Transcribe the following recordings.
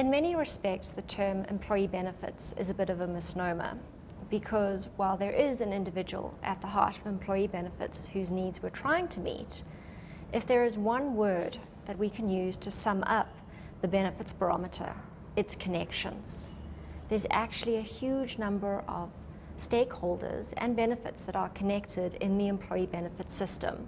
In many respects, the term employee benefits is a bit of a misnomer, because while there is an individual at the heart of employee benefits whose needs we're trying to meet, if there is one word that we can use to sum up the benefits barometer, it's connections. There's actually a huge number of stakeholders and benefits that are connected in the employee benefits system.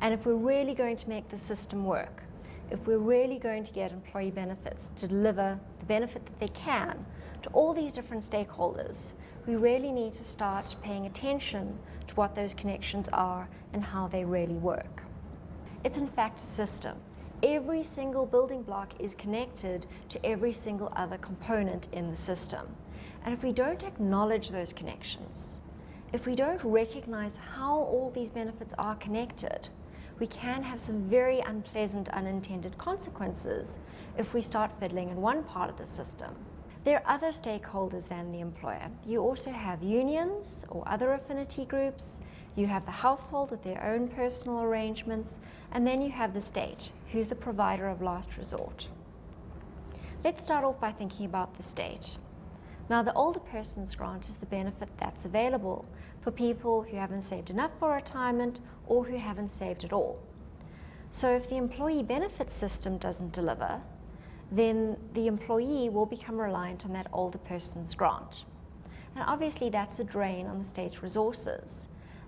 And if we're really going to make the system work, if we're really going to get employee benefits to deliver the benefit that they can to all these different stakeholders, we really need to start paying attention to what those connections are and how they really work. It's in fact a system. Every single building block is connected to every single other component in the system. And if we don't acknowledge those connections, if we don't recognize how all these benefits are connected, we can have some very unpleasant unintended consequences if we start fiddling in one part of the system. There are other stakeholders than the employer. You also have unions or other affinity groups. You have the household with their own personal arrangements, and then you have the state, who's the provider of last resort. Let's start off by thinking about the state. Now, the older person's grant is the benefit that's available for people who haven't saved enough for retirement or who haven't saved at all. So if the employee benefits system doesn't deliver, then the employee will become reliant on that older person's grant. And obviously that's a drain on the state's resources.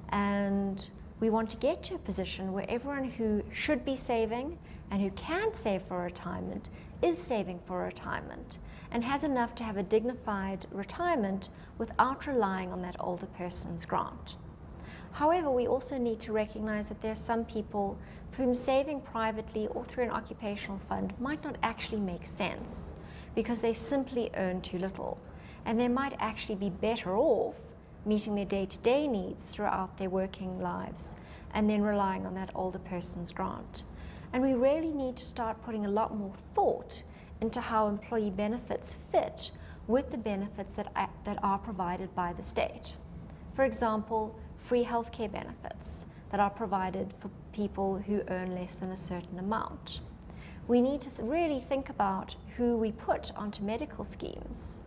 And we want to get to a position where everyone who should be saving and who can save for retirement is saving for retirement and has enough to have a dignified retirement without relying on that older person's grant. However, we also need to recognize that there are some people for whom saving privately or through an occupational fund might not actually make sense because they simply earn too little, and they might actually be better off meeting their day-to-day needs throughout their working lives and then relying on that older person's grant. And we really need to start putting a lot more thought into how employee benefits fit with the benefits that are provided by the state. For example, free healthcare benefits that are provided for people who earn less than a certain amount. We need to really think about who we put onto medical schemes,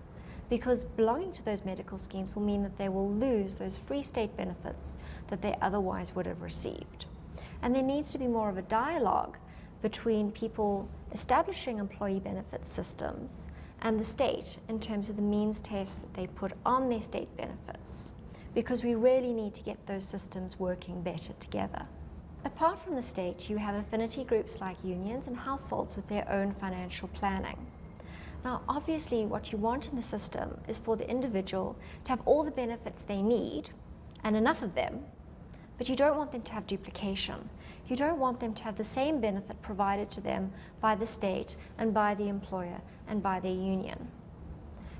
because belonging to those medical schemes will mean that they will lose those free state benefits that they otherwise would have received. And there needs to be more of a dialogue between people establishing employee benefit systems and the state in terms of the means tests that they put on their state benefits, because we really need to get those systems working better together. Apart from the state, you have affinity groups like unions and households with their own financial planning. Now, obviously, what you want in the system is for the individual to have all the benefits they need, and enough of them, but you don't want them to have duplication. You don't want them to have the same benefit provided to them by the state and by the employer and by their union,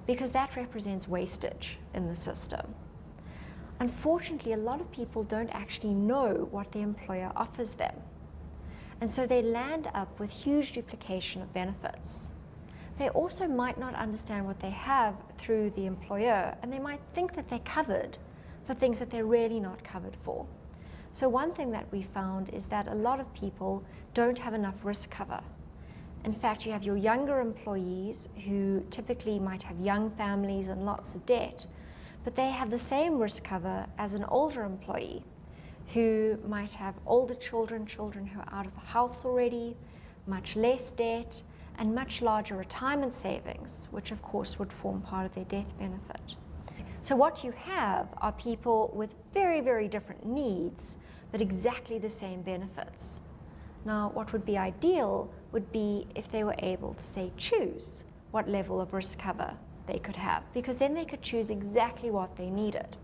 because that represents wastage in the system. Unfortunately, a lot of people don't actually know what the employer offers them, and so they land up with huge duplication of benefits. They also might not understand what they have through the employer, and they might think that they're covered for things that they're really not covered for. So one thing that we found is that a lot of people don't have enough risk cover. In fact, you have your younger employees who typically might have young families and lots of debt, but they have the same risk cover as an older employee who might have older children who are out of the house already, much less debt, and much larger retirement savings, which of course would form part of their death benefit. So what you have are people with very, very different needs, but exactly the same benefits. Now, what would be ideal would be if they were able to, say, choose what level of risk cover they could have, because then they could choose exactly what they needed.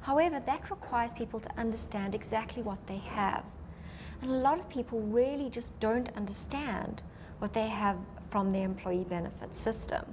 However, that requires people to understand exactly what they have. And a lot of people really just don't understand what they have from their employee benefit system.